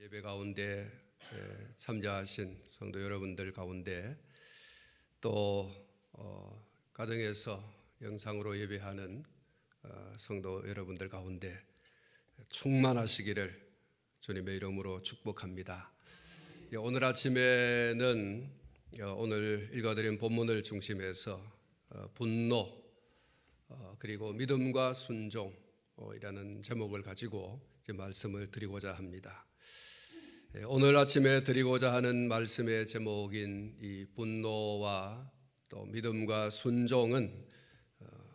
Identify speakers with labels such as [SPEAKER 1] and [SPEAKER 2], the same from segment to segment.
[SPEAKER 1] 예배 가운데 참여하신 성도 여러분들 가운데 또 가정에서 영상으로 예배하는 성도 여러분들 가운데 충만하시기를 주님의 이름으로 축복합니다. 오늘 아침에는 오늘 읽어드린 본문을 중심해서 분노 그리고 믿음과 순종이라는 제목을 가지고 말씀을 드리고자 합니다. 오늘 아침에 드리고자 하는 말씀의 제목인 이 분노와 또 믿음과 순종은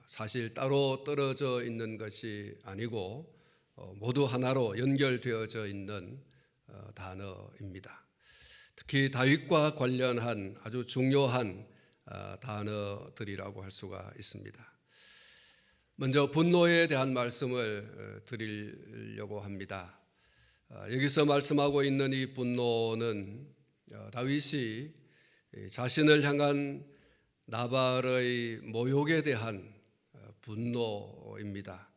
[SPEAKER 1] 사실 따로 떨어져 있는 것이 아니고 모두 하나로 연결되어져 있는 단어입니다. 특히 다윗과 관련한 아주 중요한 단어들이라고 할 수가 있습니다. 먼저 분노에 대한 말씀을 드리려고 합니다. 여기서 말씀하고 있는 이 분노는 다윗이 자신을 향한 나발의 모욕에 대한 분노입니다.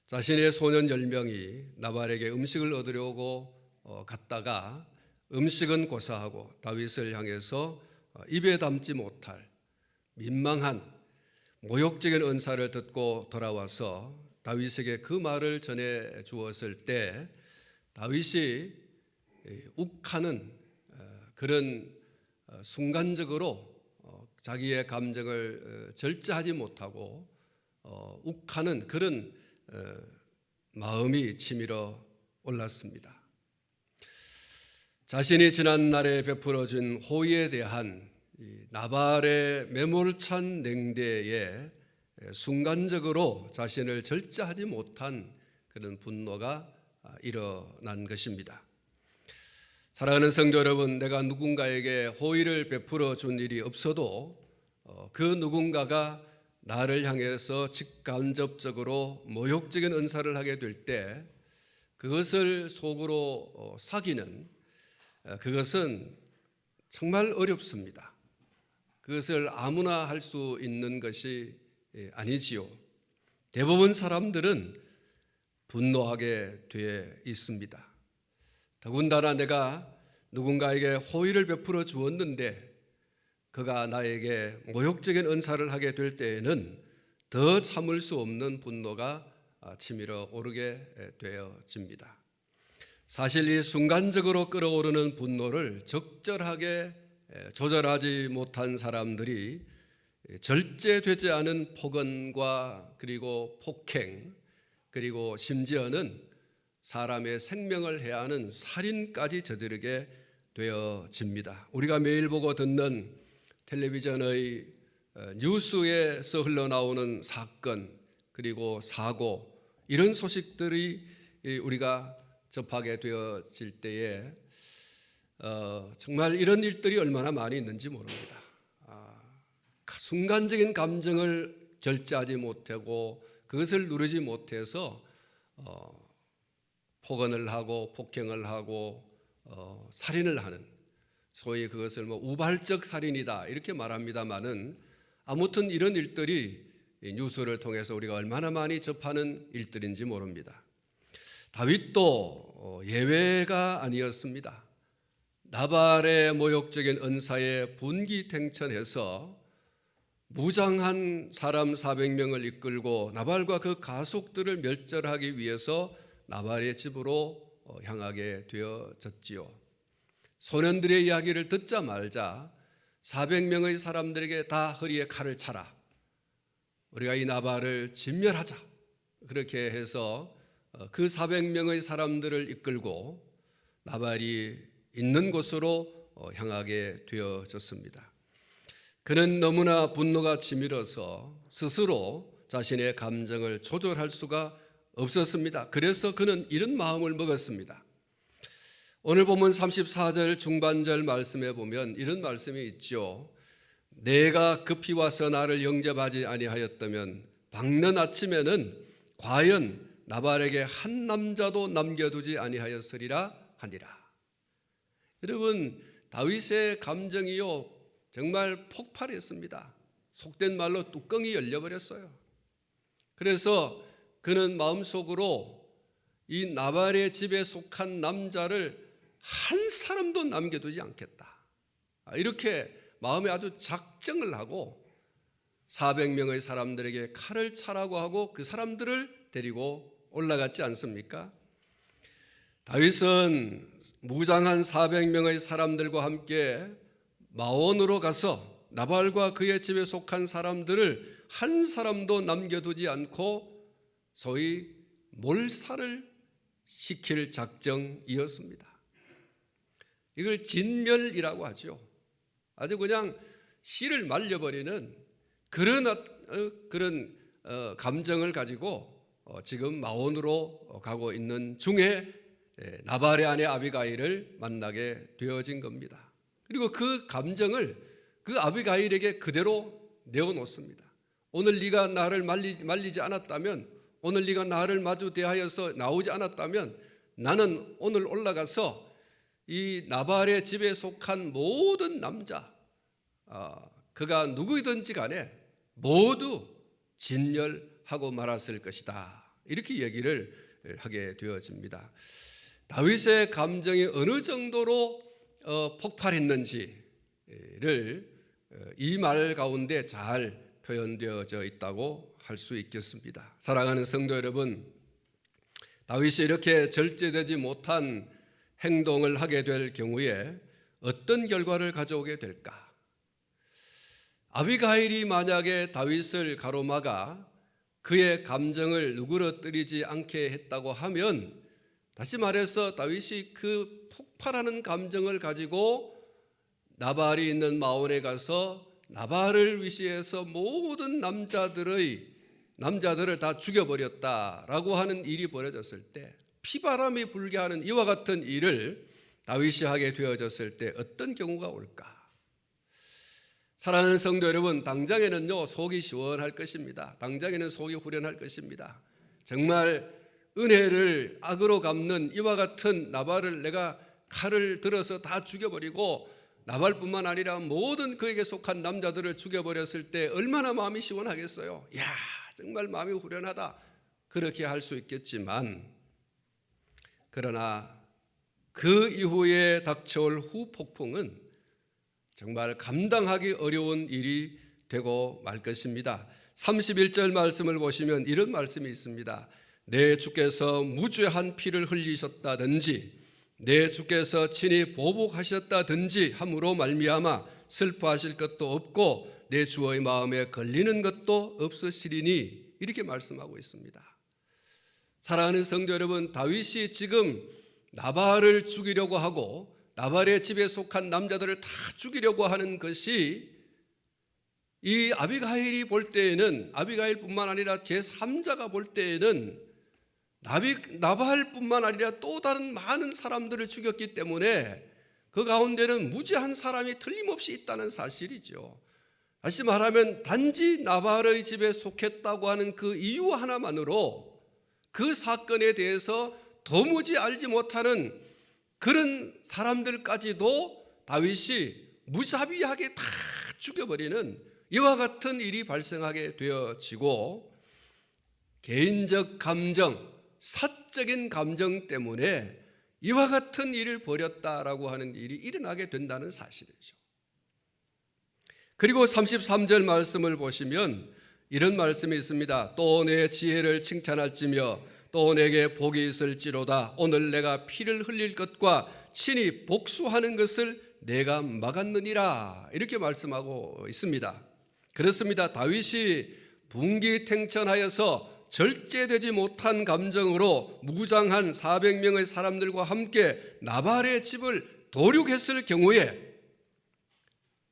[SPEAKER 1] 자신의 소년 10명이 나발에게 음식을 얻으려고 갔다가 음식은 고사하고 다윗을 향해서 입에 담지 못할 민망한 모욕적인 은사를 듣고 돌아와서 다윗에게 그 말을 전해 주었을 때 다윗이 욱하는 그런 순간적으로 자기의 감정을 절제하지 못하고 욱하는 그런 마음이 치밀어 올랐습니다. 자신이 지난날에 베풀어준 호의에 대한 나발의 매몰찬 냉대에 순간적으로 자신을 절제하지 못한 그런 분노가 일어난 것입니다. 사랑하는 성도 여러분, 내가 누군가에게 호의를 베풀어 준 일이 없어도 그 누군가가 나를 향해서 직간접적으로 모욕적인 은사를 하게 될 때 그것을 속으로 사귀는 그것은 정말 어렵습니다. 그것을 아무나 할 수 있는 것이 아니지요. 대부분 사람들은 분노하게 되어 있습니다. 더군다나 내가 누군가에게 호의를 베풀어 주었는데 그가 나에게 모욕적인 은사를 하게 될 때에는 더 참을 수 없는 분노가 치밀어 오르게 되어집니다. 사실 이 순간적으로 끓어오르는 분노를 적절하게 조절하지 못한 사람들이 절제되지 않은 폭언과 그리고 폭행 그리고 심지어는 사람의 생명을 해야 하는 살인까지 저지르게 되어집니다. 우리가 매일 보고 듣는 텔레비전의 뉴스에서 흘러나오는 사건 그리고 사고 이런 소식들이 우리가 접하게 되어질 때에 정말 이런 일들이 얼마나 많이 있는지 모릅니다. 순간적인 감정을 절제하지 못하고 그것을 누르지 못해서 폭언을 하고 폭행을 하고 살인을 하는 소위 그것을 우발적 살인이다 이렇게 말합니다마는 아무튼 이런 일들이 뉴스를 통해서 우리가 얼마나 많이 접하는 일들인지 모릅니다. 다윗도 예외가 아니었습니다. 나발의 모욕적인 은사에 분기탱천해서 무장한 사람 400명을 이끌고 나발과 그 가속들을 멸절하기 위해서 나발의 집으로 향하게 되어졌지요. 소년들의 이야기를 듣자 말자 400명의 사람들에게 다 허리에 칼을 차라. 우리가 이 나발을 진멸하자. 그렇게 해서 그 400명의 사람들을 이끌고 나발이 있는 곳으로 향하게 되어졌습니다. 그는 너무나 분노가 치밀어서 스스로 자신의 감정을 조절할 수가 없었습니다. 그래서 그는 이런 마음을 먹었습니다. 오늘 본문 34절 중반절 말씀에 보면 이런 말씀이 있죠. 내가 급히 와서 나를 영접하지 아니하였다면 밝는 아침에는 과연 나발에게 한 남자도 남겨두지 아니하였으리라 하니라. 여러분, 다윗의 감정이요 정말 폭발했습니다. 속된 말로 뚜껑이 열려버렸어요. 그래서 그는 마음속으로 이 나발의 집에 속한 남자를 한 사람도 남겨두지 않겠다. 이렇게 마음에 아주 작정을 하고 400명의 사람들에게 칼을 차라고 하고 그 사람들을 데리고 올라갔지 않습니까? 다윗은 무장한 400명의 사람들과 함께 마온으로 가서 나발과 그의 집에 속한 사람들을 한 사람도 남겨두지 않고 소위 몰살을 시킬 작정이었습니다. 이걸 진멸이라고 하죠. 아주 그냥 씨를 말려버리는 그런 감정을 가지고 지금 마온으로 가고 있는 중에 나발의 아내 아비가일을 만나게 되어진 겁니다. 그리고 그 감정을 그 아비가일에게 그대로 내어놓습니다. 오늘 네가 나를 말리지 않았다면, 오늘 네가 나를 마주 대하여서 나오지 않았다면 나는 오늘 올라가서 이 나발의 집에 속한 모든 남자, 그가 누구이든지 간에 모두 진멸하고 말았을 것이다. 이렇게 얘기를 하게 되어집니다. 다윗의 감정이 어느 정도로 폭발했는지를 이 말 가운데 잘 표현되어져 있다고 할 수 있겠습니다. 사랑하는 성도 여러분, 다윗이 이렇게 절제되지 못한 행동을 하게 될 경우에 어떤 결과를 가져오게 될까? 아비가일이 만약에 다윗을 가로막아 그의 감정을 누그러뜨리지 않게 했다고 하면, 다시 말해서 다윗이 그 폭발하는 감정을 가지고 나발이 있는 마온에 가서 나발을 위시해서 모든 남자들을 다 죽여버렸다라고 하는 일이 벌어졌을 때, 피바람이 불게 하는 이와 같은 일을 다윗이 하게 되어졌을 때 어떤 경우가 올까? 사랑하는 성도 여러분, 당장에는요 속이 시원할 것입니다. 당장에는 속이 후련할 것입니다. 정말 은혜를 악으로 갚는 이와 같은 나발을 내가 칼을 들어서 다 죽여버리고 나발뿐만 아니라 모든 그에게 속한 남자들을 죽여버렸을 때 얼마나 마음이 시원하겠어요. 이야, 정말 마음이 후련하다, 그렇게 할 수 있겠지만, 그러나 그 이후에 닥쳐올 후폭풍은 정말 감당하기 어려운 일이 되고 말 것입니다. 31절 말씀을 보시면 이런 말씀이 있습니다. 내 주께서 무죄한 피를 흘리셨다든지 내 주께서 친히 보복하셨다든지 함으로 말미암아 슬퍼하실 것도 없고 내 주의 마음에 걸리는 것도 없으시리니, 이렇게 말씀하고 있습니다. 사랑하는 성도 여러분, 다윗이 지금 나발을 죽이려고 하고 나발의 집에 속한 남자들을 다 죽이려고 하는 것이 이 아비가일이 볼 때에는, 아비가일뿐만 아니라 제3자가 볼 때에는 나발뿐만 아니라 또 다른 많은 사람들을 죽였기 때문에 그 가운데는 무죄한 사람이 틀림없이 있다는 사실이죠. 다시 말하면 단지 나발의 집에 속했다고 하는 그 이유 하나만으로 그 사건에 대해서 도무지 알지 못하는 그런 사람들까지도 다윗이 무자비하게 다 죽여버리는 이와 같은 일이 발생하게 되어지고, 개인적 감정, 사적인 감정 때문에 이와 같은 일을 벌였다라고 하는 일이 일어나게 된다는 사실이죠. 그리고 33절 말씀을 보시면 이런 말씀이 있습니다. 또 내 지혜를 칭찬할지며 또 내게 복이 있을지로다. 오늘 내가 피를 흘릴 것과 친히 복수하는 것을 내가 막았느니라. 이렇게 말씀하고 있습니다. 그렇습니다. 다윗이 분기탱천하여서 절제되지 못한 감정으로 무장한 400명의 사람들과 함께 나발의 집을 도륙했을 경우에,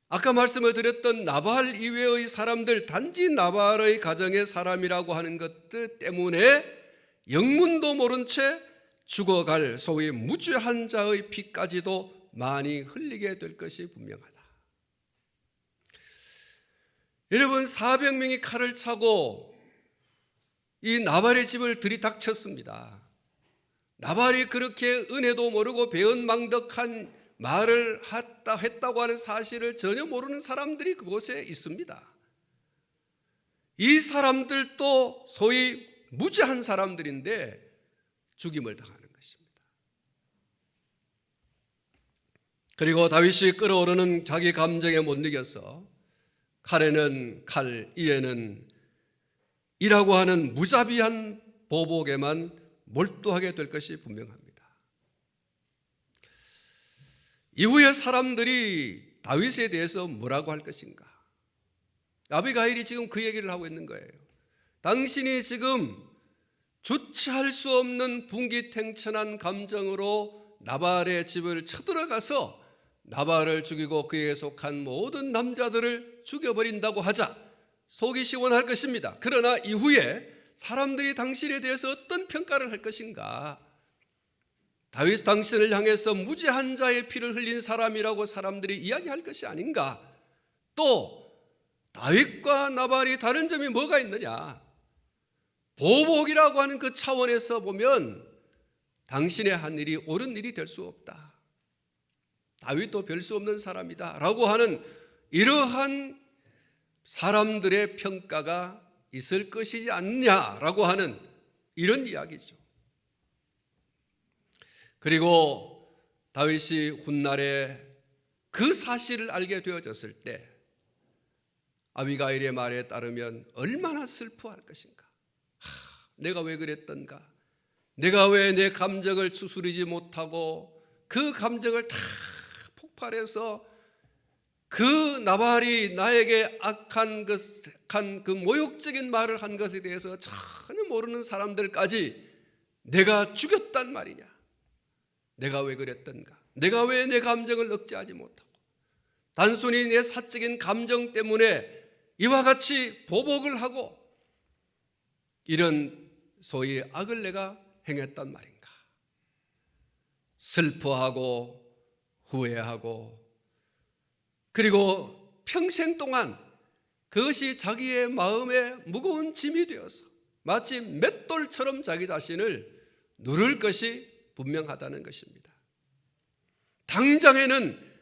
[SPEAKER 1] 아까 말씀을 드렸던 나발 이외의 사람들, 단지 나발의 가정의 사람이라고 하는 것들 때문에 영문도 모른 채 죽어갈 소위 무죄한 자의 피까지도 많이 흘리게 될 것이 분명하다. 여러분, 400명이 칼을 차고 이 나발의 집을 들이닥쳤습니다. 나발이 그렇게 은혜도 모르고 배은망덕한 말을 했다고 하는 사실을 전혀 모르는 사람들이 그곳에 있습니다. 이 사람들도 소위 무죄한 사람들인데 죽임을 당하는 것입니다. 그리고 다윗이 끓어오르는 자기 감정에 못 이겨서 칼에는 칼, 이에는 이라고 하는 무자비한 보복에만 몰두하게 될 것이 분명합니다. 이후에 사람들이 다윗에 대해서 뭐라고 할 것인가? 아비가일이 지금 그 얘기를 하고 있는 거예요. 당신이 지금 주체할 수 없는 분기탱천한 감정으로 나발의 집을 쳐들어가서 나발을 죽이고 그에 속한 모든 남자들을 죽여버린다고 하자 속이 시원할 것입니다. 그러나 이후에 사람들이 당신에 대해서 어떤 평가를 할 것인가? 다윗 당신을 향해서 무죄한 자의 피를 흘린 사람이라고 사람들이 이야기할 것이 아닌가? 또 다윗과 나발이 다른 점이 뭐가 있느냐? 보복이라고 하는 그 차원에서 보면 당신의 한 일이 옳은 일이 될 수 없다. 다윗도 별 수 없는 사람이다 라고 하는 이러한 사람들의 평가가 있을 것이지 않냐라고 하는 이런 이야기죠. 그리고 다윗이 훗날에 그 사실을 알게 되어졌을 때 아비가일의 말에 따르면 얼마나 슬퍼할 것인가. 내가 왜 그랬던가. 내가 왜 내 감정을 추스리지 못하고 그 감정을 다 폭발해서 그 나발이 나에게 악한 그 모욕적인 말을 한 것에 대해서 전혀 모르는 사람들까지 내가 죽였단 말이냐. 내가 왜 그랬던가. 내가 왜 내 감정을 억제하지 못하고 단순히 내 사적인 감정 때문에 이와 같이 보복을 하고 이런 소위 악을 내가 행했단 말인가. 슬퍼하고 후회하고 그리고 평생 동안 그것이 자기의 마음에 무거운 짐이 되어서 마치 맷돌처럼 자기 자신을 누를 것이 분명하다는 것입니다. 당장에는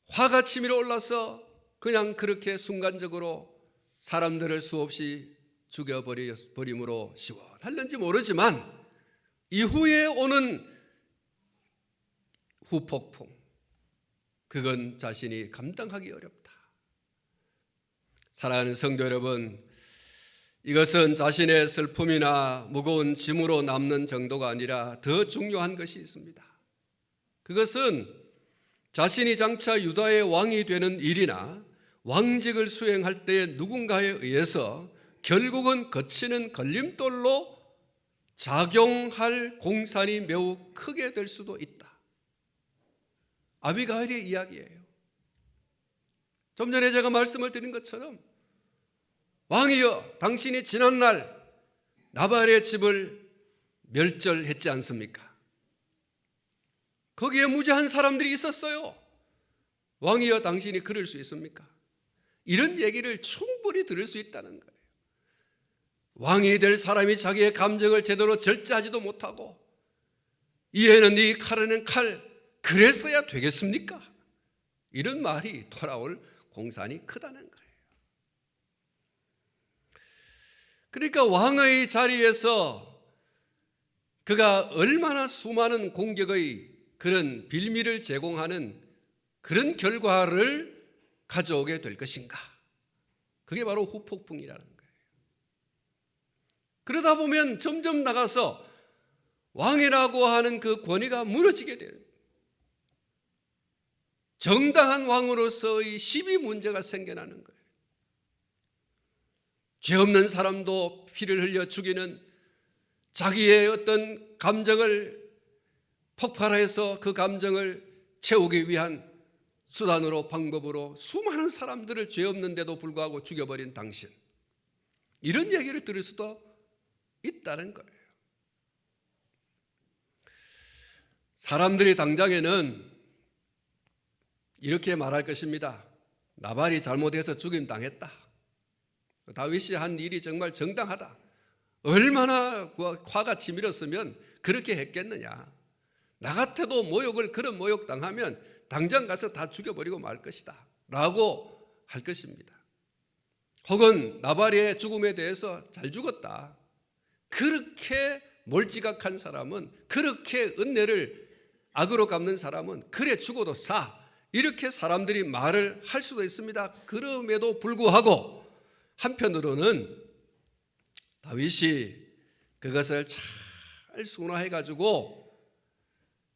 [SPEAKER 1] 화가 치밀어 올라서 그냥 그렇게 순간적으로 사람들을 수없이 죽여버림으로 시원할는지 모르지만 이후에 오는 후폭풍, 그건 자신이 감당하기 어렵다. 사랑하는 성도 여러분, 이것은 자신의 슬픔이나 무거운 짐으로 남는 정도가 아니라 더 중요한 것이 있습니다. 그것은 자신이 장차 유다의 왕이 되는 일이나 왕직을 수행할 때 누군가에 의해서 결국은 거치는 걸림돌로 작용할 공산이 매우 크게 될 수도 있다. 아비가일의 이야기예요. 좀 전에 제가 말씀을 드린 것처럼 왕이여 당신이 지난날 나발의 집을 멸절했지 않습니까? 거기에 무죄한 사람들이 있었어요. 왕이여 당신이 그럴 수 있습니까? 이런 얘기를 충분히 들을 수 있다는 거예요. 왕이 될 사람이 자기의 감정을 제대로 절제하지도 못하고 이에는 이 칼에는 칼, 그랬어야 되겠습니까? 이런 말이 돌아올 공산이 크다는 거예요. 그러니까 왕의 자리에서 그가 얼마나 수많은 공격의 그런 빌미를 제공하는 그런 결과를 가져오게 될 것인가. 그게 바로 후폭풍이라는 거예요. 그러다 보면 점점 나가서 왕이라고 하는 그 권위가 무너지게 돼요. 정당한 왕으로서의 시비 문제가 생겨나는 거예요. 죄 없는 사람도 피를 흘려 죽이는 자기의 어떤 감정을 폭발해서 그 감정을 채우기 위한 수단으로 방법으로 수많은 사람들을 죄 없는데도 불구하고 죽여버린 당신, 이런 얘기를 들을 수도 있다는 거예요. 사람들이 당장에는 이렇게 말할 것입니다. 나발이 잘못해서 죽임당했다. 다윗이 한 일이 정말 정당하다. 얼마나 화가 치밀었으면 그렇게 했겠느냐. 나 같아도 그런 모욕 당하면 당장 가서 다 죽여버리고 말 것이다 라고 할 것입니다. 혹은 나발의 죽음에 대해서 잘 죽었다. 그렇게 몰지각한 사람은, 그렇게 은혜를 악으로 갚는 사람은 그래 죽어도 사, 이렇게 사람들이 말을 할 수도 있습니다. 그럼에도 불구하고 한편으로는 다윗이 그것을 잘 순화해가지고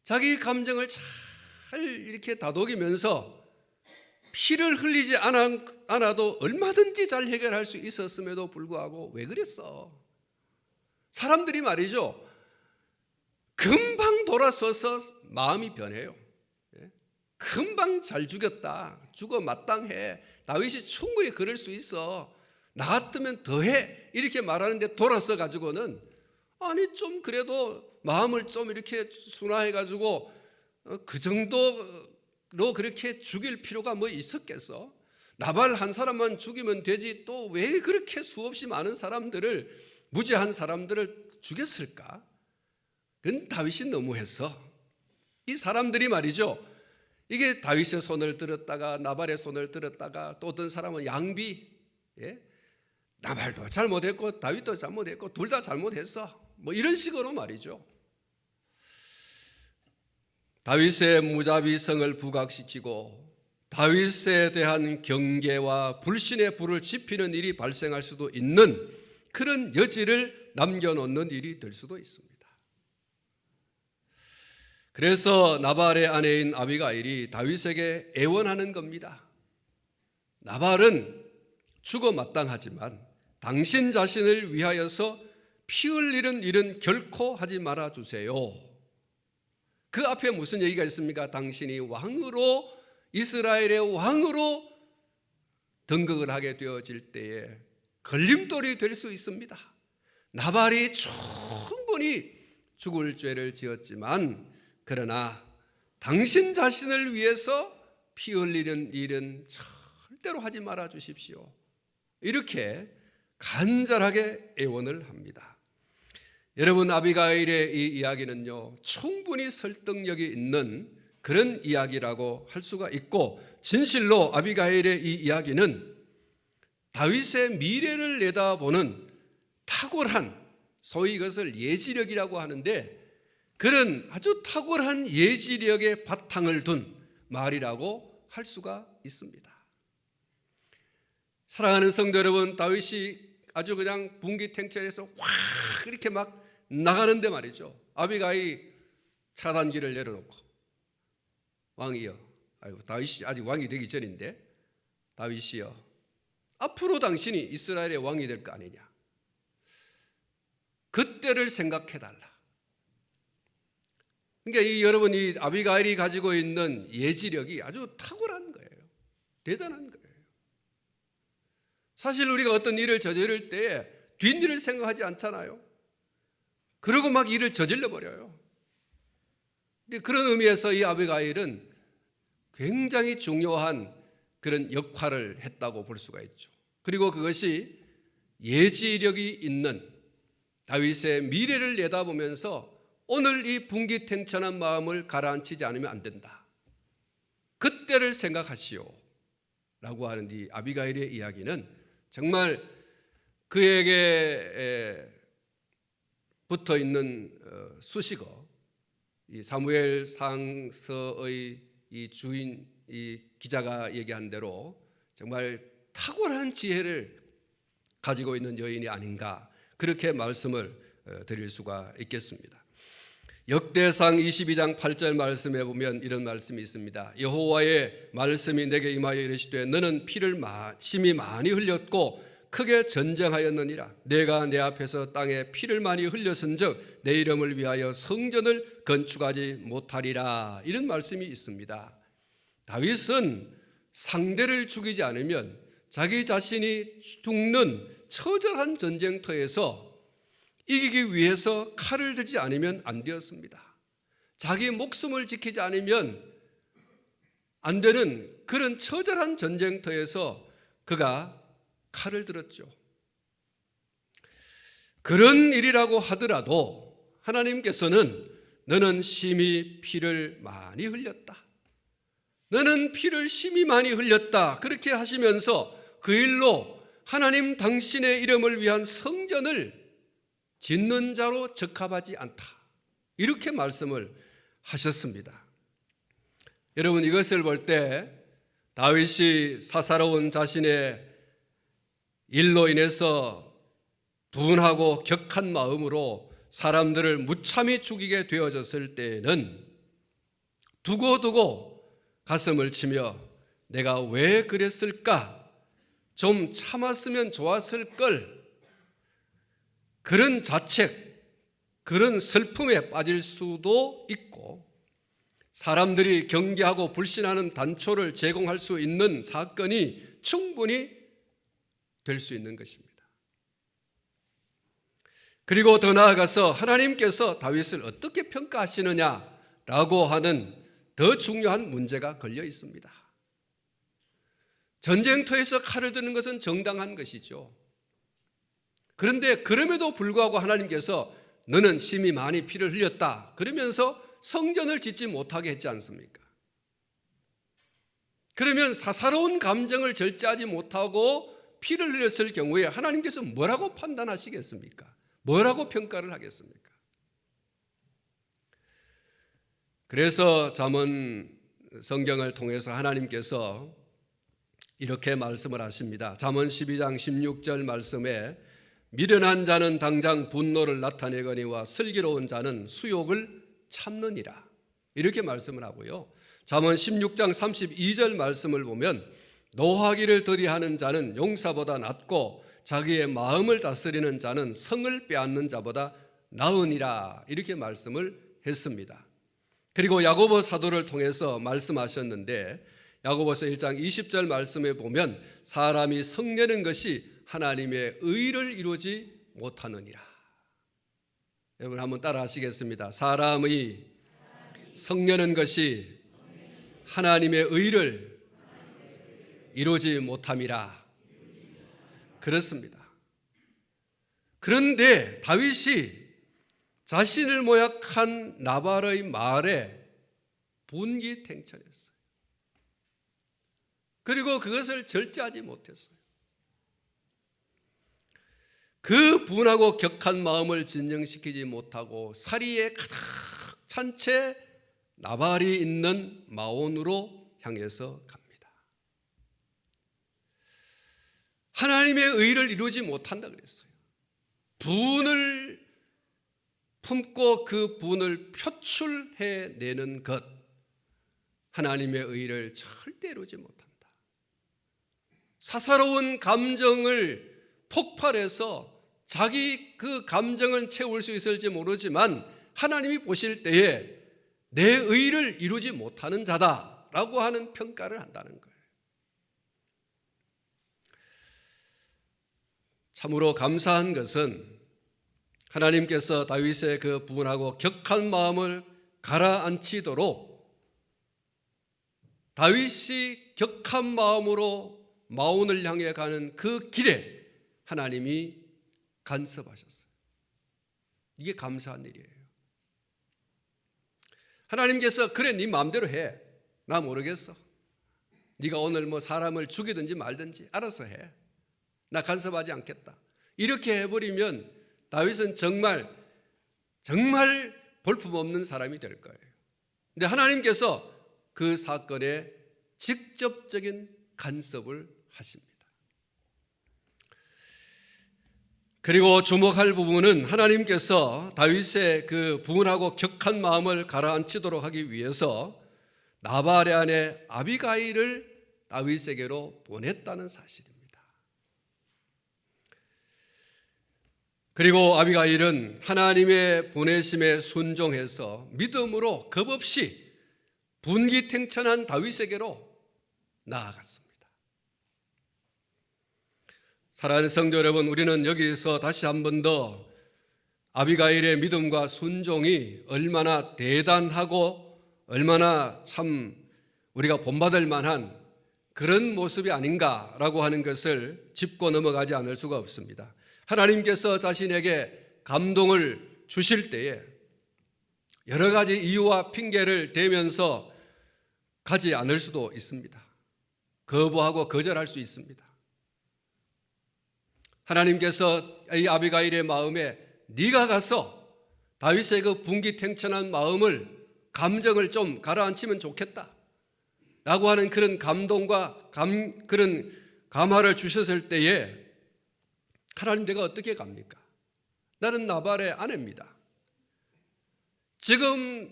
[SPEAKER 1] 자기 감정을 잘 이렇게 다독이면서 피를 흘리지 않아도 얼마든지 잘 해결할 수 있었음에도 불구하고 왜 그랬어? 사람들이 말이죠, 금방 돌아서서 마음이 변해요. 금방 잘 죽였다, 죽어 마땅해, 다윗이 충분히 그럴 수 있어, 나 같으면 더해, 이렇게 말하는데 돌아서 가지고는 아니 좀 그래도 마음을 좀 이렇게 순화해 가지고 그 정도로 그렇게 죽일 필요가 뭐 있었겠어? 나발 한 사람만 죽이면 되지 또 왜 그렇게 수없이 많은 사람들을, 무죄한 사람들을 죽였을까? 그건 다윗이 너무했어. 이 사람들이 말이죠, 이게 다윗의 손을 들었다가 나발의 손을 들었다가 또 어떤 사람은 양비, 나발도 잘못했고 다윗도 잘못했고 둘 다 잘못했어, 뭐 이런 식으로 말이죠. 다윗의 무자비성을 부각시키고 다윗에 대한 경계와 불신의 불을 지피는 일이 발생할 수도 있는 그런 여지를 남겨놓는 일이 될 수도 있습니다. 그래서 나발의 아내인 아비가일이 다윗에게 애원하는 겁니다. 나발은 죽어 마땅하지만 당신 자신을 위하여서 피 흘리는 일은 결코 하지 말아 주세요. 그 앞에 무슨 얘기가 있습니까? 당신이 왕으로, 이스라엘의 왕으로 등극을 하게 되어질 때에 걸림돌이 될 수 있습니다. 나발이 충분히 죽을 죄를 지었지만 그러나 당신 자신을 위해서 피 흘리는 일은 절대로 하지 말아 주십시오. 이렇게 간절하게 애원을 합니다. 여러분, 아비가일의 이 이야기는요, 충분히 설득력이 있는 그런 이야기라고 할 수가 있고, 진실로 아비가일의 이 이야기는 다윗의 미래를 내다보는 탁월한, 소위 이것을 예지력이라고 하는데, 그런 아주 탁월한 예지력의 바탕을 둔 말이라고 할 수가 있습니다. 사랑하는 성도 여러분, 다윗이 아주 그냥 분기탱천에서 확 이렇게 막 나가는데 말이죠, 아비가일이 차단기를 내려놓고 왕이여, 다윗이 아직 왕이 되기 전인데, 다윗이여, 앞으로 당신이 이스라엘의 왕이 될 거 아니냐, 그때를 생각해달라. 그러니까 여러분이 아비가일이 가지고 있는 예지력이 아주 탁월한 거예요. 대단한 거예요. 사실 우리가 어떤 일을 저지를 때에 뒷일을 생각하지 않잖아요. 그러고 막 일을 저질러 버려요. 근데 그런 의미에서 이 아비가일은 굉장히 중요한 그런 역할을 했다고 볼 수가 있죠. 그리고 그것이 예지력이 있는 다윗의 미래를 내다보면서 오늘 이 분기탱천한 마음을 가라앉히지 않으면 안 된다, 그때를 생각하시오 라고 하는 이 아비가일의 이야기는 정말 그에게 붙어 있는 수식어, 이 사무엘 상서의 이 주인, 이 기자가 얘기한 대로 정말 탁월한 지혜를 가지고 있는 여인이 아닌가, 그렇게 말씀을 드릴 수가 있겠습니다. 역대상 22장 8절 말씀에 보면 이런 말씀이 있습니다. 여호와의 말씀이 내게 임하여 이르시되 너는 피를 심히 많이 흘렸고 크게 전쟁하였느니라. 내가 내 앞에서 땅에 피를 많이 흘렸은즉 내 이름을 위하여 성전을 건축하지 못하리라. 이런 말씀이 있습니다. 다윗은 상대를 죽이지 않으면 자기 자신이 죽는 처절한 전쟁터에서 이기기 위해서 칼을 들지 않으면 안 되었습니다. 자기 목숨을 지키지 않으면 안 되는 그런 처절한 전쟁터에서 그가 칼을 들었죠. 그런 일이라고 하더라도 하나님께서는 너는 심히 피를 많이 흘렸다, 너는 피를 심히 많이 흘렸다, 그렇게 하시면서 그 일로 하나님 당신의 이름을 위한 성전을 짓는 자로 적합하지 않다, 이렇게 말씀을 하셨습니다. 여러분, 이것을 볼 때 다윗이 사사로운 자신의 일로 인해서 분하고 격한 마음으로 사람들을 무참히 죽이게 되어졌을 때에는 두고두고 가슴을 치며 내가 왜 그랬을까? 좀 참았으면 좋았을 걸. 그런 자책, 그런 슬픔에 빠질 수도 있고, 사람들이 경계하고 불신하는 단초를 제공할 수 있는 사건이 충분히 될 수 있는 것입니다. 그리고 더 나아가서 하나님께서 다윗을 어떻게 평가하시느냐라고 하는 더 중요한 문제가 걸려 있습니다. 전쟁터에서 칼을 드는 것은 정당한 것이죠. 그런데 그럼에도 불구하고 하나님께서 너는 심히 많이 피를 흘렸다 그러면서 성전을 짓지 못하게 했지 않습니까? 그러면 사사로운 감정을 절제하지 못하고 피를 흘렸을 경우에 하나님께서 뭐라고 판단하시겠습니까? 뭐라고 평가를 하겠습니까? 그래서 잠언 성경을 통해서 하나님께서 이렇게 말씀을 하십니다. 잠언 12장 16절 말씀에 미련한 자는 당장 분노를 나타내거니와 슬기로운 자는 수욕을 참느니라, 이렇게 말씀을 하고요. 잠언 16장 32절 말씀을 보면 노하기를 더디하는 자는 용사보다 낫고 자기의 마음을 다스리는 자는 성을 빼앗는 자보다 나으니라, 이렇게 말씀을 했습니다. 그리고 야고보 사도를 통해서 말씀하셨는데 야고보서 1장 20절 말씀에 보면 사람이 성내는 것이 하나님의 의를 이루지 못하느니라. 여러분 한번 따라 하시겠습니다. 사람의 성내는 것이 하나님의 의를 이루지 못함이라. 그렇습니다. 그런데 다윗이 자신을 모욕한 나발의 말에 분기탱천했어요. 그리고 그것을 절제하지 못했어요. 그 분하고 격한 마음을 진정시키지 못하고 사리에 가득 찬 채 나발이 있는 마온으로 향해서 갑니다. 하나님의 의를 이루지 못한다 그랬어요. 분을 품고 그 분을 표출해내는 것, 하나님의 의를 절대 이루지 못한다. 사사로운 감정을 폭발해서 자기 그 감정은 채울 수 있을지 모르지만 하나님이 보실 때에 내 의를 이루지 못하는 자다라고 하는 평가를 한다는 거예요. 참으로 감사한 것은 하나님께서 다윗의 그 분하고 격한 마음을 가라앉히도록 다윗이 격한 마음으로 마온을 향해 가는 그 길에 하나님이 간섭하셨어요. 이게 감사한 일이에요. 하나님께서 그래 네 마음대로 해. 나 모르겠어. 네가 오늘 뭐 사람을 죽이든지 말든지 알아서 해. 나 간섭하지 않겠다. 이렇게 해버리면 다윗은 정말 볼품없는 사람이 될 거예요. 근데 하나님께서 그 사건에 직접적인 간섭을 하십니다. 그리고 주목할 부분은 하나님께서 다윗의 그 분하고 격한 마음을 가라앉히도록 하기 위해서 나발의 아내 아비가일을 다윗에게로 보냈다는 사실입니다. 그리고 아비가일은 하나님의 보내심에 순종해서 믿음으로 겁없이 분기탱천한 다윗에게로 나아갔습니다. 사랑하는 성도 여러분, 우리는 여기서 다시 한 번 더 아비가일의 믿음과 순종이 얼마나 대단하고 얼마나 참 우리가 본받을 만한 그런 모습이 아닌가라고 하는 것을 짚고 넘어가지 않을 수가 없습니다. 하나님께서 자신에게 감동을 주실 때에 여러 가지 이유와 핑계를 대면서 가지 않을 수도 있습니다. 거부하고 거절할 수 있습니다. 하나님께서 이 아비가일의 마음에 네가 가서 다윗의 그 분기탱천한 마음을 감정을 좀 가라앉히면 좋겠다 라고 하는 그런 감동과 그런 감화를 주셨을 때에 하나님, 내가 어떻게 갑니까? 나는 나발의 아내입니다. 지금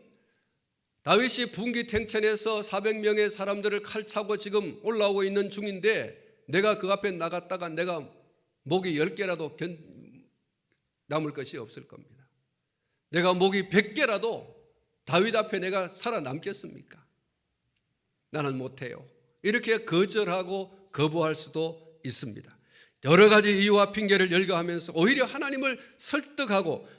[SPEAKER 1] 다윗이 분기탱천에서 400명의 사람들을 칼차고 지금 올라오고 있는 중인데 내가 그 앞에 나갔다가 내가 목이 10개라도 남을 것이 없을 겁니다. 내가 목이 100개라도 다윗 앞에 내가 살아남겠습니까? 나는 못해요. 이렇게 거절하고 거부할 수도 있습니다. 여러 가지 이유와 핑계를 열거하면서 오히려 하나님을 설득하고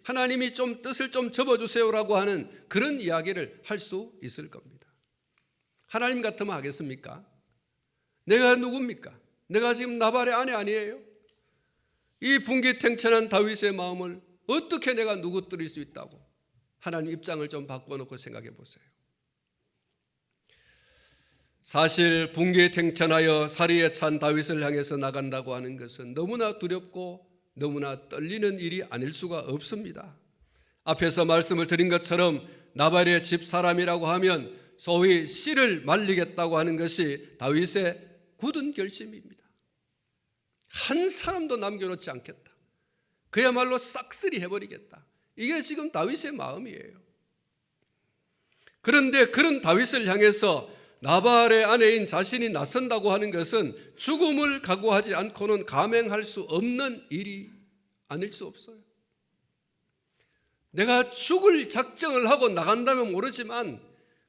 [SPEAKER 1] 하나님이 좀 뜻을 좀 접어주세요라고 하는 그런 이야기를 할 수 있을 겁니다. 하나님 같으면 하겠습니까? 내가 누굽니까? 내가 지금 나발의 아내 아니에요? 이 분기탱천한 다윗의 마음을 어떻게 내가 누구뜨릴 수 있다고? 하나님 입장을 좀 바꿔놓고 생각해 보세요. 사실 분기탱천하여 사리에 찬 다윗을 향해서 나간다고 하는 것은 너무나 두렵고 너무나 떨리는 일이 아닐 수가 없습니다. 앞에서 말씀을 드린 것처럼 나발의 집 사람이라고 하면 소위 씨를 말리겠다고 하는 것이 다윗의 굳은 결심입니다. 한 사람도 남겨놓지 않겠다. 그야말로 싹쓸이 해버리겠다. 이게 지금 다윗의 마음이에요. 그런데 그런 다윗을 향해서 나발의 아내인 자신이 나선다고 하는 것은 죽음을 각오하지 않고는 감행할 수 없는 일이 아닐 수 없어요. 내가 죽을 작정을 하고 나간다면 모르지만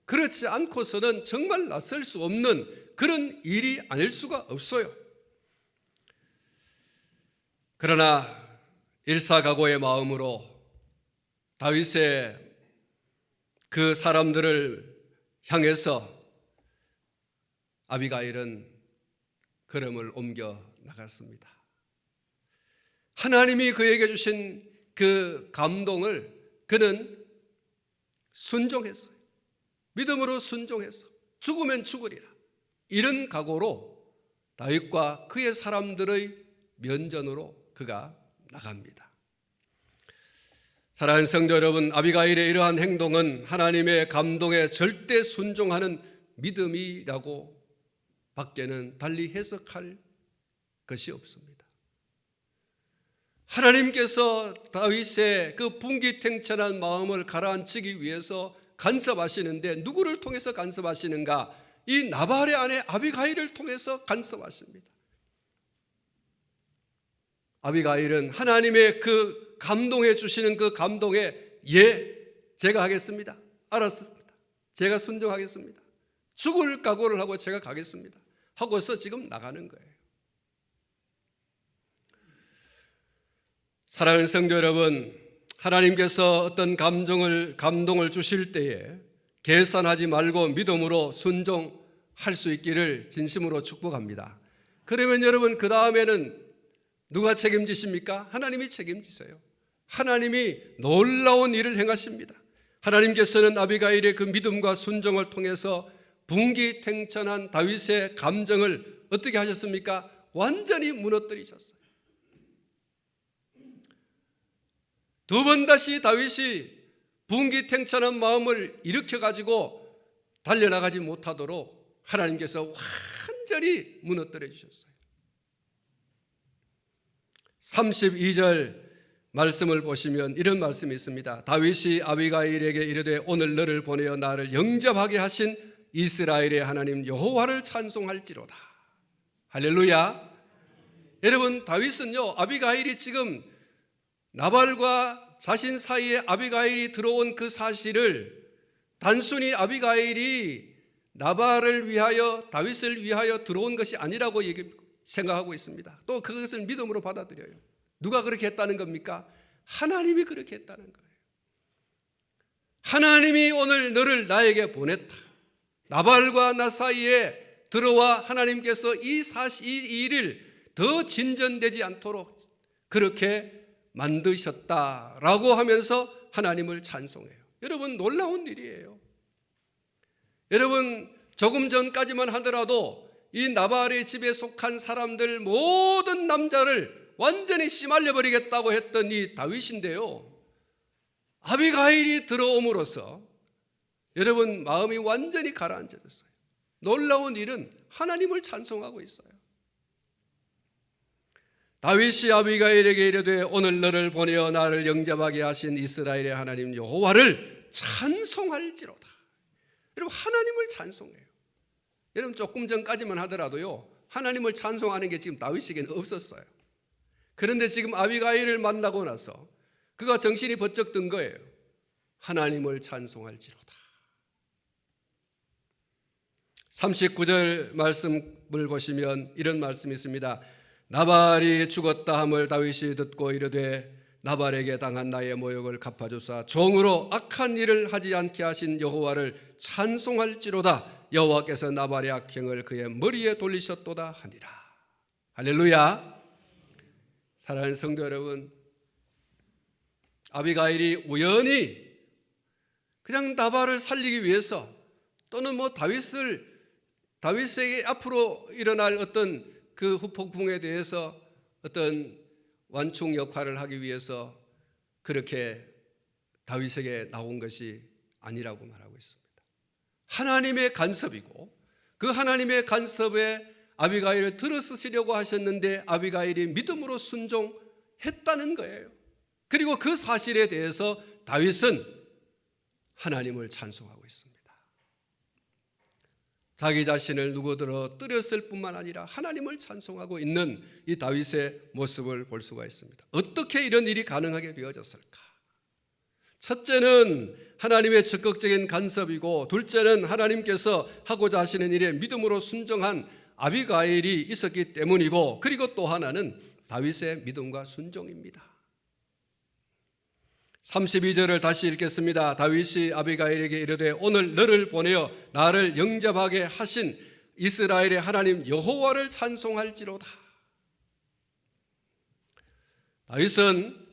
[SPEAKER 1] 그렇지 않고서는 정말 나설 수 없는 그런 일이 아닐 수가 없어요. 그러나 일사각오의 마음으로 다윗의 그 사람들을 향해서 아비가일은 걸음을 옮겨 나갔습니다. 하나님이 그에게 주신 그 감동을 그는 순종했어요. 믿음으로 순종해서 죽으면 죽으리라, 이런 각오로 다윗과 그의 사람들의 면전으로 그가 나갑니다. 사랑하는 성도 여러분, 아비가일의 이러한 행동은 하나님의 감동에 절대 순종하는 믿음이라고 밖에는 달리 해석할 것이 없습니다. 하나님께서 다윗의 그 분기탱천한 마음을 가라앉히기 위해서 간섭하시는데 누구를 통해서 간섭하시는가? 이 나발의 아내 아비가일을 통해서 간섭하십니다. 아비가일은 하나님의 그 감동해 주시는 그 감동에 제가 하겠습니다. 알았습니다. 제가 순종하겠습니다. 죽을 각오를 하고 제가 가겠습니다 하고서 지금 나가는 거예요. 사랑하는 성도 여러분, 하나님께서 어떤 감동을 주실 때에 계산하지 말고 믿음으로 순종할 수 있기를 진심으로 축복합니다. 그러면 여러분, 그 다음에는 누가 책임지십니까? 하나님이 책임지세요. 하나님이 놀라운 일을 행하십니다. 하나님께서는 아비가일의 그 믿음과 순종을 통해서 분기탱천한 다윗의 감정을 어떻게 하셨습니까? 완전히 무너뜨리셨어요. 두 번 다시 다윗이 분기탱천한 마음을 일으켜가지고 달려나가지 못하도록 하나님께서 완전히 무너뜨려 주셨어요. 32절 말씀을 보시면 이런 말씀이 있습니다. 다윗이 아비가일에게 이르되 오늘 너를 보내어 나를 영접하게 하신 이스라엘의 하나님 여호와를 찬송할지로다. 할렐루야. 여러분, 다윗은요, 아비가일이 지금 나발과 자신 사이에 아비가일이 들어온 그 사실을 단순히 아비가일이 나발을 위하여 다윗을 위하여 들어온 것이 아니라고 생각하고 있습니다. 또 그것을 믿음으로 받아들여요. 누가 그렇게 했다는 겁니까? 하나님이 그렇게 했다는 거예요. 하나님이 오늘 너를 나에게 보냈다. 나발과 나 사이에 들어와 하나님께서 이 일을 더 진전되지 않도록 그렇게 만드셨다라고 하면서 하나님을 찬송해요. 여러분, 놀라운 일이에요. 여러분, 조금 전까지만 하더라도 이 나발의 집에 속한 사람들 모든 남자를 완전히 씨말려 버리겠다고 했던 이 다윗인데요, 아비가일이 들어옴으로써 여러분 마음이 완전히 가라앉아졌어요. 놀라운 일은 하나님을 찬송하고 있어요. 다윗이 아비가일에게 이르되 오늘 너를 보내어 나를 영접하게 하신 이스라엘의 하나님 여호와를 찬송할지로다. 여러분 하나님을 찬송해요. 여러분 조금 전까지만 하더라도요 하나님을 찬송하는 게 지금 다윗에게는 없었어요. 그런데 지금 아비가일을 만나고 나서 그가 정신이 번쩍 든 거예요. 하나님을 찬송할지로다. 39절 말씀을 보시면 이런 말씀이 있습니다. 나발이 죽었다 함을 다윗이 듣고 이르되 나발에게 당한 나의 모욕을 갚아주사 종으로 악한 일을 하지 않게 하신 여호와를 찬송할지로다. 여호와께서 나발의 악행을 그의 머리에 돌리셨도다 하니라. 할렐루야. 사랑하는 성도 여러분, 아비가일이 우연히 그냥 나발을 살리기 위해서 또는 다윗에게 앞으로 일어날 어떤 그 후폭풍에 대해서 어떤 완충 역할을 하기 위해서 그렇게 다윗에게 나온 것이 아니라고 말하고 있습니다. 하나님의 간섭이고 그 하나님의 간섭에 아비가일을 들어쓰시려고 하셨는데 아비가일이 믿음으로 순종했다는 거예요. 그리고 그 사실에 대해서 다윗은 하나님을 찬송하고 있습니다. 자기 자신을 누구더러 뜨렸을 뿐만 아니라 하나님을 찬송하고 있는 이 다윗의 모습을 볼 수가 있습니다. 어떻게 이런 일이 가능하게 되어졌을까? 첫째는 하나님의 적극적인 간섭이고, 둘째는 하나님께서 하고자 하시는 일에 믿음으로 순종한 아비가일이 있었기 때문이고, 그리고 또 하나는 다윗의 믿음과 순종입니다. 32절을 다시 읽겠습니다. 다윗이 아비가일에게 이르되 오늘 너를 보내어 나를 영접하게 하신 이스라엘의 하나님 여호와를 찬송할지로다. 다윗은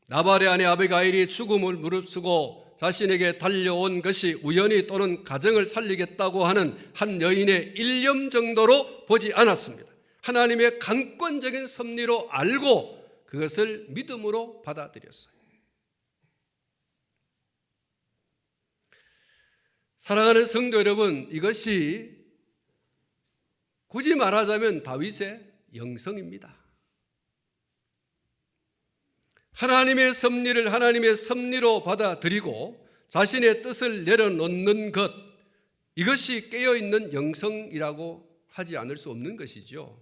[SPEAKER 1] 나발의 아내 아비가일이 죽음을 무릅쓰고 자신에게 달려온 것이 우연히 또는 가정을 살리겠다고 하는 한 여인의 일념 정도로 보지 않았습니다. 하나님의 강권적인 섭리로 알고 그것을 믿음으로 받아들였어요. 사랑하는 성도 여러분, 이것이 굳이 말하자면 다윗의 영성입니다. 하나님의 섭리를 하나님의 섭리로 받아들이고 자신의 뜻을 내려놓는 것, 이것이 깨어있는 영성이라고 하지 않을 수 없는 것이죠.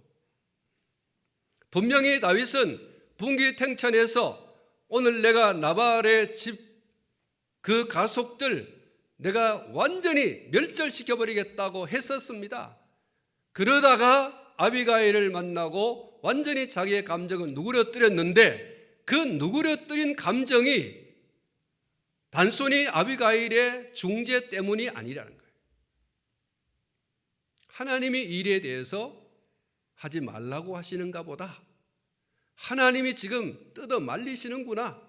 [SPEAKER 1] 분명히 다윗은 분기탱천에서 오늘 내가 나발의 집 그 가족들 내가 완전히 멸절시켜버리겠다고 했었습니다. 그러다가 아비가일을 만나고 완전히 자기의 감정을 누그러뜨렸는데 그 누그러뜨린 감정이 단순히 아비가일의 중재 때문이 아니라는 거예요. 하나님이 일에 대해서 하지 말라고 하시는가 보다, 하나님이 지금 뜯어 말리시는구나.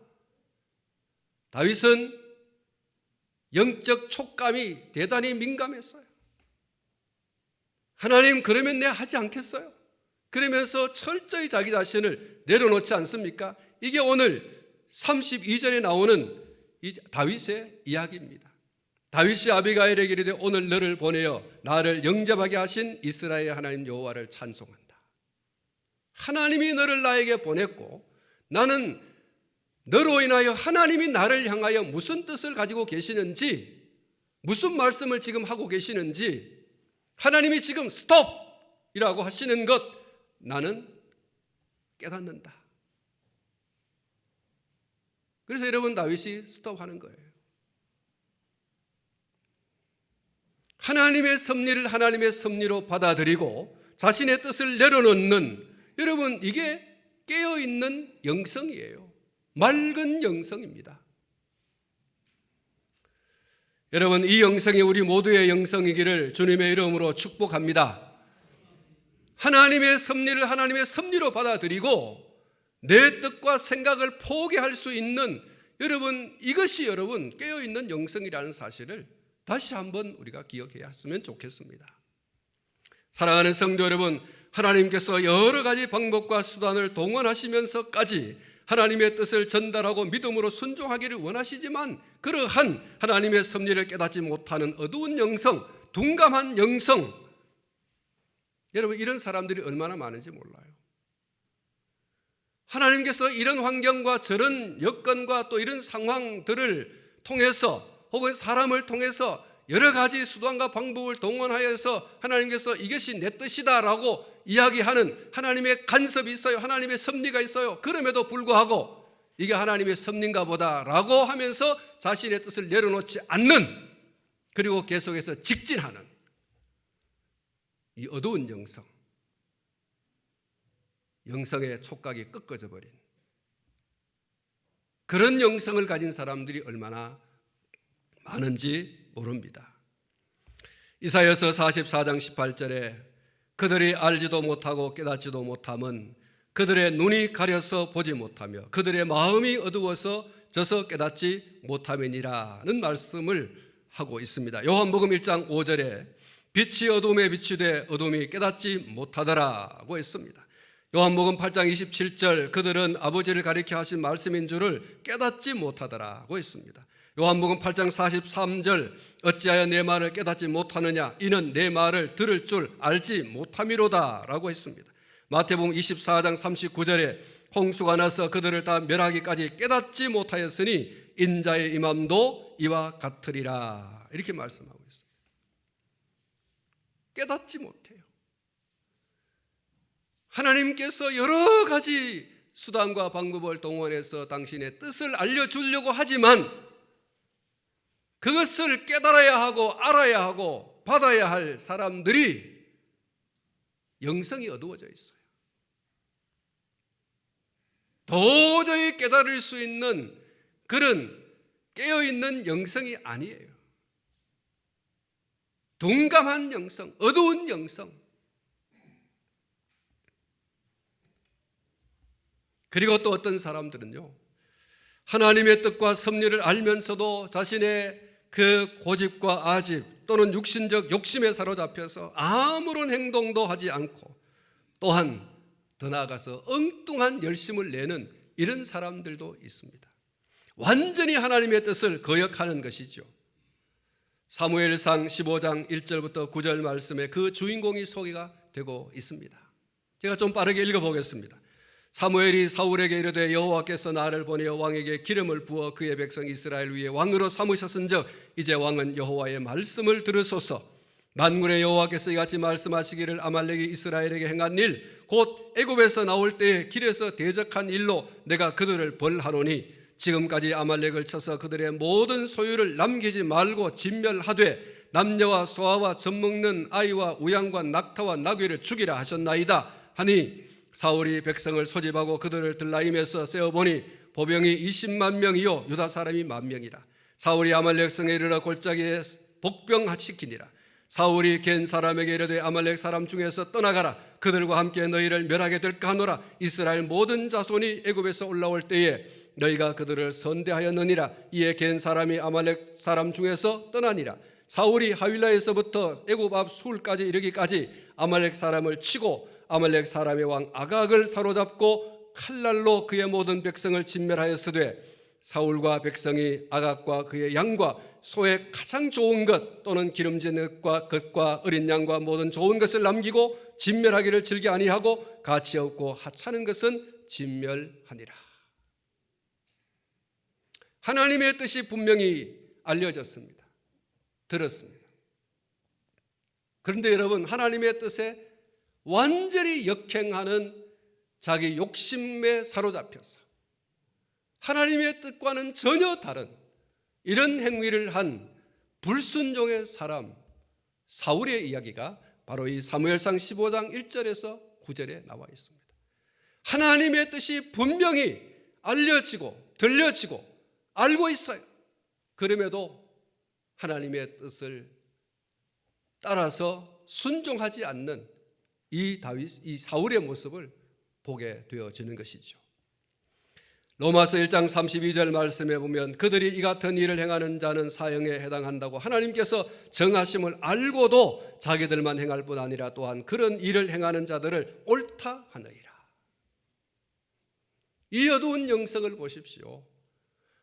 [SPEAKER 1] 다윗은 영적 촉감이 대단히 민감했어요. 하나님 그러면 내가 하지 않겠어요? 그러면서 철저히 자기 자신을 내려놓지 않습니까? 이게 오늘 32절에 나오는 이 다윗의 이야기입니다. 다윗이 아비가일에게 이르되 오늘 너를 보내어 나를 영접하게 하신 이스라엘의 하나님 여호와를 찬송한다. 하나님이 너를 나에게 보냈고 나는 너로 인하여 하나님이 나를 향하여 무슨 뜻을 가지고 계시는지, 무슨 말씀을 지금 하고 계시는지, 하나님이 지금 스톱이라고 하시는 것 나는 깨닫는다. 그래서 여러분 다윗이 스톱하는 거예요. 하나님의 섭리를 하나님의 섭리로 받아들이고 자신의 뜻을 내려놓는, 여러분 이게 깨어있는 영성이에요. 맑은 영성입니다. 여러분 이 영성이 우리 모두의 영성이기를 주님의 이름으로 축복합니다. 하나님의 섭리를 하나님의 섭리로 받아들이고 내 뜻과 생각을 포기할 수 있는, 여러분 이것이 여러분 깨어있는 영성이라는 사실을 다시 한번 우리가 기억해야 했으면 좋겠습니다. 사랑하는 성도 여러분, 하나님께서 여러 가지 방법과 수단을 동원하시면서까지 하나님의 뜻을 전달하고 믿음으로 순종하기를 원하시지만 그러한 하나님의 섭리를 깨닫지 못하는 어두운 영성, 둔감한 영성, 여러분 이런 사람들이 얼마나 많은지 몰라요. 하나님께서 이런 환경과 저런 여건과 또 이런 상황들을 통해서 혹은 사람을 통해서 여러 가지 수단과 방법을 동원하여서 하나님께서 이것이 내 뜻이다라고 이야기하는 하나님의 간섭이 있어요. 하나님의 섭리가 있어요. 그럼에도 불구하고 이게 하나님의 섭리인가 보다라고 하면서 자신의 뜻을 내려놓지 않는, 그리고 계속해서 직진하는 이 어두운 영성의 촉각이 꺾어져 버린 그런 영성을 가진 사람들이 얼마나 많은지 모릅니다. 이사야서 44장 18절에 그들이 알지도 못하고 깨닫지도 못함은 그들의 눈이 가려서 보지 못하며 그들의 마음이 어두워서 져서 깨닫지 못함이니라는 말씀을 하고 있습니다. 요한복음 1장 5절에 빛이 어둠에 비추되 어둠이 깨닫지 못하더라고 했습니다. 요한복음 8장 27절 그들은 아버지를 가리켜 하신 말씀인 줄을 깨닫지 못하더라고 했습니다. 요한복음 8장 43절 어찌하여 내 말을 깨닫지 못하느냐 이는 내 말을 들을 줄 알지 못함이로다 라고 했습니다. 마태복음 24장 39절에 홍수가 나서 그들을 다 멸하기까지 깨닫지 못하였으니 인자의 임함도 이와 같으리라 이렇게 말씀하고 있습니다. 깨닫지 못해요. 하나님께서 여러 가지 수단과 방법을 동원해서 당신의 뜻을 알려주려고 하지만 그것을 깨달아야 하고 알아야 하고 받아야 할 사람들이 영성이 어두워져 있어요. 도저히 깨달을 수 있는 그런 깨어있는 영성이 아니에요. 둔감한 영성, 어두운 영성. 그리고 또 어떤 사람들은요, 하나님의 뜻과 섭리를 알면서도 자신의 그 고집과 아집 또는 육신적 욕심에 사로잡혀서 아무런 행동도 하지 않고 또한 더 나아가서 엉뚱한 열심을 내는 이런 사람들도 있습니다. 완전히 하나님의 뜻을 거역하는 것이죠. 사무엘상 15장 1절부터 9절 말씀에 그 주인공이 소개가 되고 있습니다. 제가 좀 빠르게 읽어보겠습니다. 사무엘이 사울에게 이르되 여호와께서 나를 보내어 왕에게 기름을 부어 그의 백성 이스라엘 위에 왕으로 삼으셨은즉 이제 왕은 여호와의 말씀을 들으소서. 만군의 여호와께서 이같이 말씀하시기를 아말렉이 이스라엘에게 행한 일 곧 애굽에서 나올 때에 길에서 대적한 일로 내가 그들을 벌하노니 지금까지 아말렉을 쳐서 그들의 모든 소유를 남기지 말고 진멸하되 남녀와 소아와 젖먹는 아이와 우양과 낙타와 나귀를 죽이라 하셨나이다 하니 사울이 백성을 소집하고 그들을 들라임에서 세어보니 보병이 20만 명이요 유다 사람이 10,000명이라. 사울이 아말렉 성에 이르러 골짜기에 복병시키니라. 사울이 겐 사람에게 이르되 아말렉 사람 중에서 떠나가라. 그들과 함께 너희를 멸하게 될까 하노라. 이스라엘 모든 자손이 애굽에서 올라올 때에 너희가 그들을 선대하였느니라. 이에 겐 사람이 아말렉 사람 중에서 떠나니라. 사울이 하윌라에서부터 애굽 앞 술까지 이르기까지 아말렉 사람을 치고 아말렉 사람의 왕 아각을 사로잡고 칼날로 그의 모든 백성을 진멸하였으되 사울과 백성이 아각과 그의 양과 소의 가장 좋은 것 또는 기름진 것과 어린 양과 모든 좋은 것을 남기고 진멸하기를 즐겨 아니하고 가치 없고 하찮은 것은 진멸하니라. 하나님의 뜻이 분명히 알려졌습니다. 들었습니다. 그런데 여러분, 하나님의 뜻에 완전히 역행하는 자기 욕심에 사로잡혀서 하나님의 뜻과는 전혀 다른 이런 행위를 한 불순종의 사람 사울의 이야기가 바로 이 사무엘상 15장 1절에서 9절에 나와 있습니다. 하나님의 뜻이 분명히 알려지고 들려지고 알고 있어요. 그럼에도 하나님의 뜻을 따라서 순종하지 않는 이 사울의 모습을 보게 되어지는 것이죠. 로마서 1장 32절 말씀에 보면 그들이 이 같은 일을 행하는 자는 사형에 해당한다고 하나님께서 정하심을 알고도 자기들만 행할 뿐 아니라 또한 그런 일을 행하는 자들을 옳다 하느니라. 이 어두운 영성을 보십시오.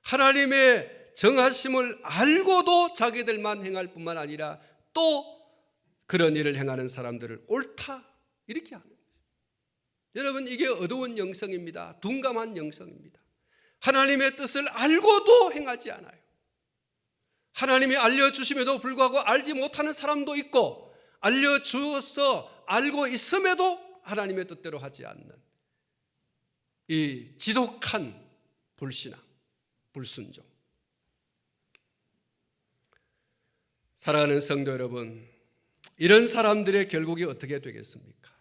[SPEAKER 1] 하나님의 정하심을 알고도 자기들만 행할 뿐만 아니라 또 그런 일을 행하는 사람들을 옳다 이렇게 하는 거예요. 여러분, 이게 어두운 영성입니다. 둔감한 영성입니다. 하나님의 뜻을 알고도 행하지 않아요. 하나님이 알려주심에도 불구하고 알지 못하는 사람도 있고, 알려주어서 알고 있음에도 하나님의 뜻대로 하지 않는 이 지독한 불신앙, 불순종. 사랑하는 성도 여러분, 이런 사람들의 결국이 어떻게 되겠습니까?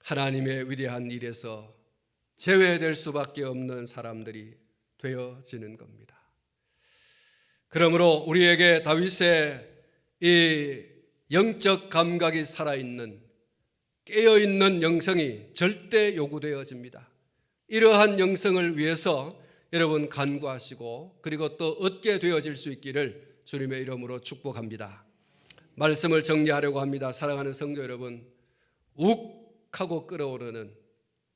[SPEAKER 1] 하나님의 위대한 일에서 제외될 수밖에 없는 사람들이 되어지는 겁니다. 그러므로 우리에게 다윗의 이 영적 감각이 살아있는, 깨어있는 영성이 절대 요구되어집니다. 이러한 영성을 위해서 여러분 간구하시고, 그리고 또 얻게 되어질 수 있기를 주님의 이름으로 축복합니다. 말씀을 정리하려고 합니다. 사랑하는 성도 여러분, 욱하고 끓어오르는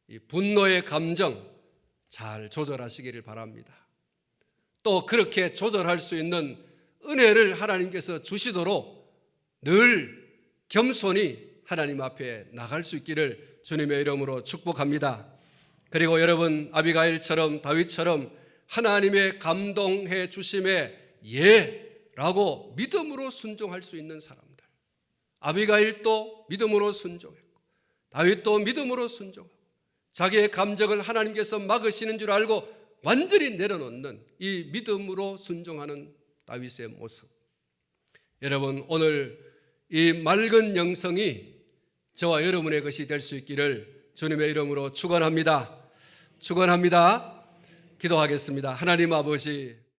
[SPEAKER 1] 이 분노의 감정 잘 조절하시기를 바랍니다. 또 그렇게 조절할 수 있는 은혜를 하나님께서 주시도록 늘 겸손히 하나님 앞에 나갈 수 있기를 주님의 이름으로 축복합니다. 그리고 여러분, 아비가일처럼 다윗처럼 하나님의 감동해 주심에 예라고 믿음으로 순종할 수 있는 사람들, 아비가일도 믿음으로 순종했고 다윗도 믿음으로 순종하고 자기의 감정을 하나님께서 막으시는 줄 알고 완전히 내려놓는 이 믿음으로 순종하는 다윗의 모습, 여러분 오늘 이 맑은 영성이 저와 여러분의 것이 될 수 있기를 주님의 이름으로 축원합니다. 축원합니다. 기도하겠습니다. 하나님 아버지,